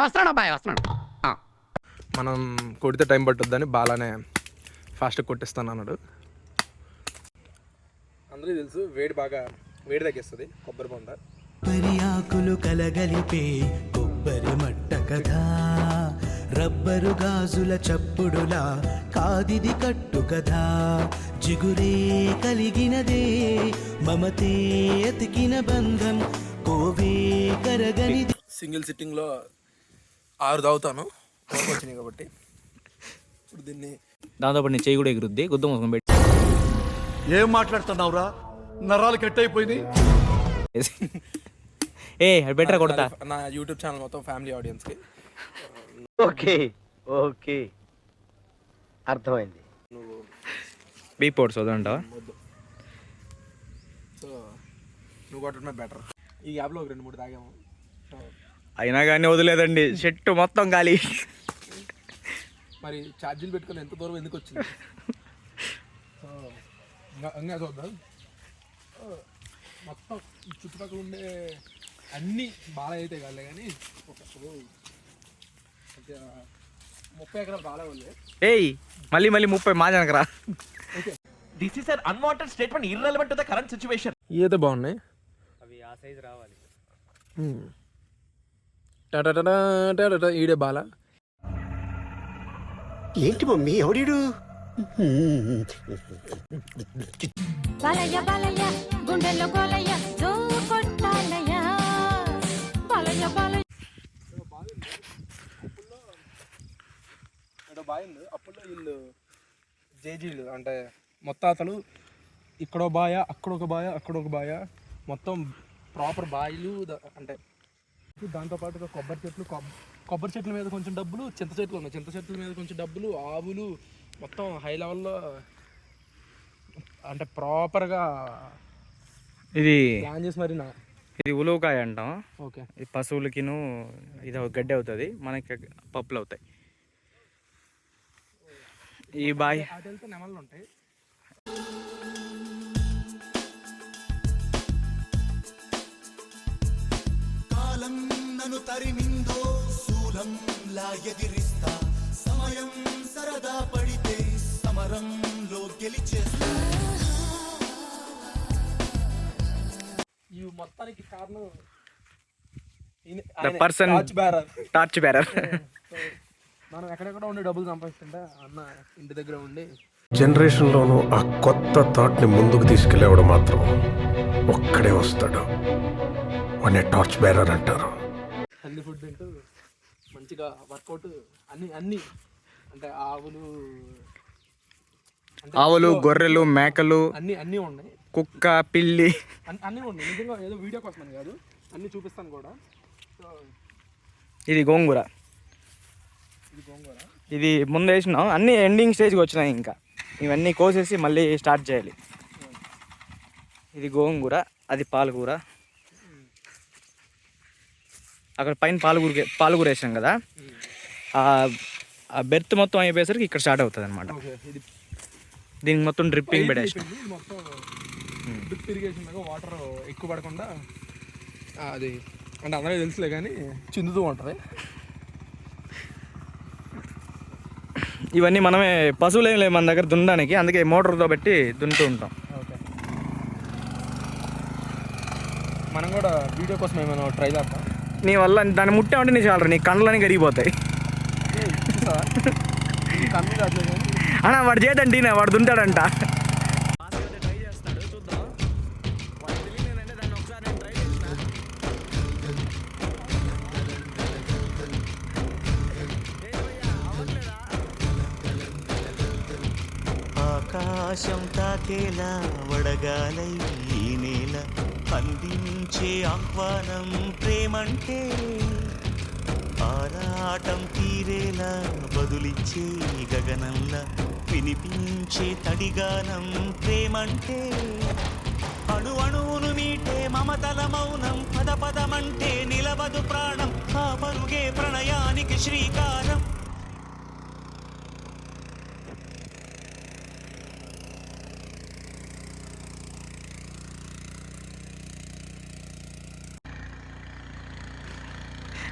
వస్తున్నాడు అబ్బాయి వస్తున్నాడు. మనం కొడితే టైం పట్టుద్దని బాలానే ఫాస్ట్గా కొట్టిస్తాను అన్నాడు. అందరికీ తెలుసు వేడి తగ్గిస్తుంది కొబ్బరి బొండ. కొబ్బరి ఆకులు కలగలిపే కొబ్బరి మట్ట కథ, రబ్బరు గాజుల చప్పుడులా కాదిది కట్టు కథ, జిగురే కలిగినదే మమతే ఎతికిన బంధం, కోవే కరగనిది. సింగిల్ సిట్టింగ్లో 6 తాగుతాను వచ్చినాయి కాబట్టి. ఇప్పుడు దీన్ని దాంతోపాటు నీ చెయ్యి కూడా ఎగురుద్ది, గుద్ద ముఖం పెట్టి. ఏం మాట్లాడుతున్నావురా, నరాలు కట్ అయిపోయింది. ఏ బెటర్ కొడతా. నా యూట్యూబ్ ఛానల్ మొత్తం ఫ్యామిలీ ఆడియన్స్కి. ఓకే ఓకే అర్థమైంది. నువ్వు బీ పోర్ట్స్ వద్దంటావా? వద్దు. సో నువ్వు కొట్టడమే బెటర్. ఈ యాప్లో ఒక 2-3 తాగాము. అయినా కానీ వదిలేదండి, చెట్టు మొత్తం గాలి. మరి ఛార్జీలు పెట్టుకుని ఎంత దూరం ఎందుకు వచ్చింది? సో ఇంకా చూద్దాం. మొత్తం చుట్టుపక్కల ఉండే అన్నీ బాగా అయితే కాలే కానీ ఒక 30 ఎకరాలు బాగా వాళ్ళే. ఏయ్ మళ్ళీ 30 మాజనకరా. This is an unwanted statement irrelevant to the current situation. ఇవైతే బాగున్నాయి. అవి ఆ సైజ్ రావాలి. టాటా ఈడే బాల. ఏంటి మమ్మీ ఎవడీడు? బాలయ్య బాలయ్య గుండెల్లో గోలయ్య జో కొట్టాలయ్య బాలయ్య బాలయ్య. బాగుంది. అప్పుల్లో వీళ్ళు జేజీలు అంటే మొత్తాతలు ఇక్కడో బాయ అక్కడొక బాయ మొత్తం ప్రాపర్ బాయిలు. అంటే దాంతోపాటు కొబ్బరి చెట్ల మీద కొంచెం డబ్బులు, చింత చెట్లు ఉన్నాయి, చింత చెట్ల మీద కొంచెం డబ్బులు, ఆవులు మొత్తం హై లెవెల్లో అంటే ప్రాపర్గా ఇది ప్లాన్ చేసి మరి. ఇది ఉలవకాయ అంటాం. ఓకే. ఇది పశువులకిను ఇది గడ్డి అవుతుంది, మనకి పప్పులు అవుతాయి. ఈ బాయ్ అటు వెళ్తే నెమళ్ళు ఉంటాయి. కాలం నన్ను తరిమిందో శూలంలా ఎదిరిస్తా, సమయం సరదా పడితే సమరంలో గెలిచేస్తా. ఈ మొత్తానికి కారణం పర్సన్ టార్చ్ బేరర్. మనం ఎక్కడెక్కడ ఉండి డబ్బులు సంపాదిస్తుంటే అన్న ఇంటి దగ్గర ఉండి జనరేషన్లోనూ ఆ కొత్త థాట్ని ముందుకు తీసుకెళ్ళేవాడు మాత్రం ఒక్కడే వస్తాడు. వాడిని టార్చ్ బేరర్ అంటారు. హెల్దీ ఫుడ్ తింటూ మంచిగా వర్కౌట్ అన్ని అంటే ఆవులు, గొర్రెలు, మేకలు, అన్నీ ఉన్నాయి. కుక్క, పిల్లి అన్నీ ఉన్నాయి. నిజంగా ఏదో వీడియో కోసమని కాదు, అన్నీ చూపిస్తాను కూడా. సో ఇది గోంగూర. ఇది ముందు వేసినాం, అన్నీ ఎండింగ్ స్టేజ్కి వచ్చినాయి. ఇంకా ఇవన్నీ కోసేసి మళ్ళీ స్టార్ట్ చేయాలి. ఇది గోంగూర, అది పాలకూర. అక్కడ పైన పాలకూర వేసాం కదా, ఆ బెర్త్ మొత్తం అయిపోయేసరికి ఇక్కడ స్టార్ట్ అవుతుంది అనమాట. దీనికి మొత్తం డ్రిప్పింగ్ పెట్టేసి మొత్తం డ్రిప్ ఇరిగేషన్ లాగా వాటర్ ఎక్కువ పడకుండా అది అంటే అందరికీ తెలుసులే కానీ చిందుతూ ఉంటుంది. ఇవన్నీ మనమే, పశువులు ఏం లేవు మన దగ్గర దున్నడానికి, అందుకే మోటార్తో పెట్టి దున్నుతూ ఉంటాం. ఓకే. మనం కూడా వీడియో కోసం ఏమైనా ట్రై చేద్దాం. నీ వల్ల దాన్ని ముట్టామంటే నీ చాలరా, నీ కళ్ళని కరిగిపోతాయి. కమ్మి కాదు కానీ అన్నా వాడు చేయదండి, వాడు దుంటాడంట. ఆకాశం తాకేలా వడగాలై ఈ నేల అందించే ఆహ్వానం ప్రేమంటే, ఆరాటం తీరేలా బదులిచ్చే గగనంలా వినిపించే తడిగానం ప్రేమంటే, అణు అణువును మీటే మమతల మౌనం పదమంటే నిలవదు ప్రాణం, ఆ పరుగే ప్రణయానికి శ్రీకారం.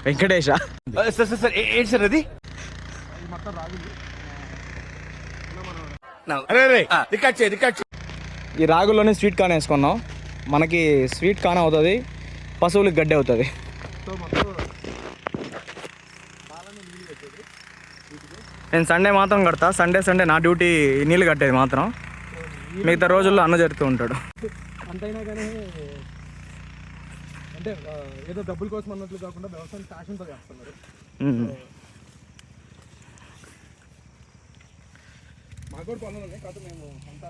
వెంకటేష. సార్ సార్ సార్ ఏంటి సార్ అది? ఇది మొత్తం రాగులు. ఈ రాగుల్లోనే స్వీట్ కార్న్ వేసుకున్నాం. మనకి స్వీట్ కార్న్ అవుతుంది, పశువులకి గడ్డి అవుతుంది. సో మొత్తం నేను సండే మాత్రం కడతా. సండే నా డ్యూటీ నీళ్ళు కట్టేది మాత్రం. మిగతా రోజుల్లో అన్న జరుగుతూ ఉంటాడు. అంతైనా కానీ అంటే ఏదో డబ్బుల కోసం అన్నట్లు కాకుండా వ్యవసాయం ప్యాషన్తో చేస్తున్నారు. మాకు కూడా పొలం ఉన్నాయి, కాకపోతే మేము అంతా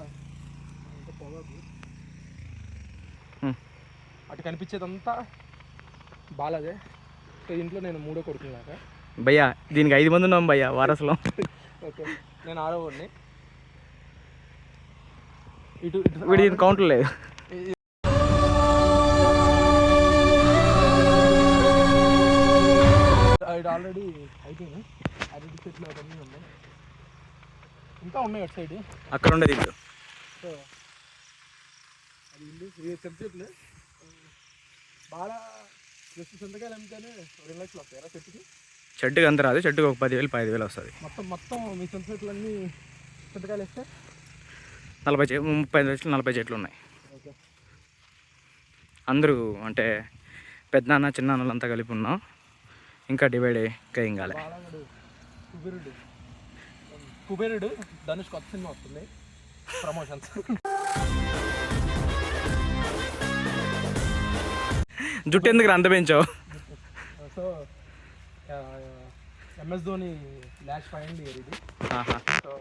పొగదు. అటు కనిపించేదంతా బాలాదే. సో ఇంట్లో నేను 3వ కొడుకున్నాక భయ్యా దీనికి 5 మంది ఉన్నాం భయ్యా వారసులో. ఓకే, నేను 6వ వాడిని. ఇటు వీడి కౌంటర్ లేదు. ఇది ఆల్రెడీ అయిపోయింది. అరటి చెట్లు అవన్నీ ఉన్నాయి, ఇంకా ఉన్నాయి అటు సైడ్. అక్కడ ఉండేది ఇల్లు. సో అది ఇల్లు చెట్టు చెట్లు బాగా జస్ట్ చింతకాయలు అమ్మితేనే 2 లక్షలు వస్తాయరా చెట్టుకి? చెట్టుకి అంత రాదు, చెట్టుకి ఒక 10,000 15,000 వస్తుంది. మొత్తం మీ చింత చెట్లు అన్నీ చింతకాయలు వేస్తే 30 చెట్లు 40 చెట్లు ఉన్నాయి. ఓకే, అందరూ అంటే పెద్దనాన్న చిన్నాన్నలంతా కలిపి ఉన్నాం. ఇంకా డివైడ్ ఇంకా ఏం కాలే. బాలగాడు కుబేరుడు ధనుష్ కొత్త సినిమా వస్తుంది, ప్రమోషన్స్. జుట్టు ఎందుకు అంత పెంచావు? So MS Dhoni last final year ఇది. సో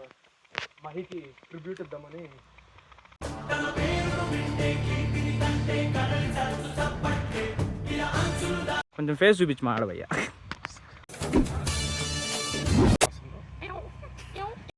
మహికి ట్రిబ్యూట్ ఇద్దామని. కొంచెం ఫేస్ చూపించి మాడవయ్యా.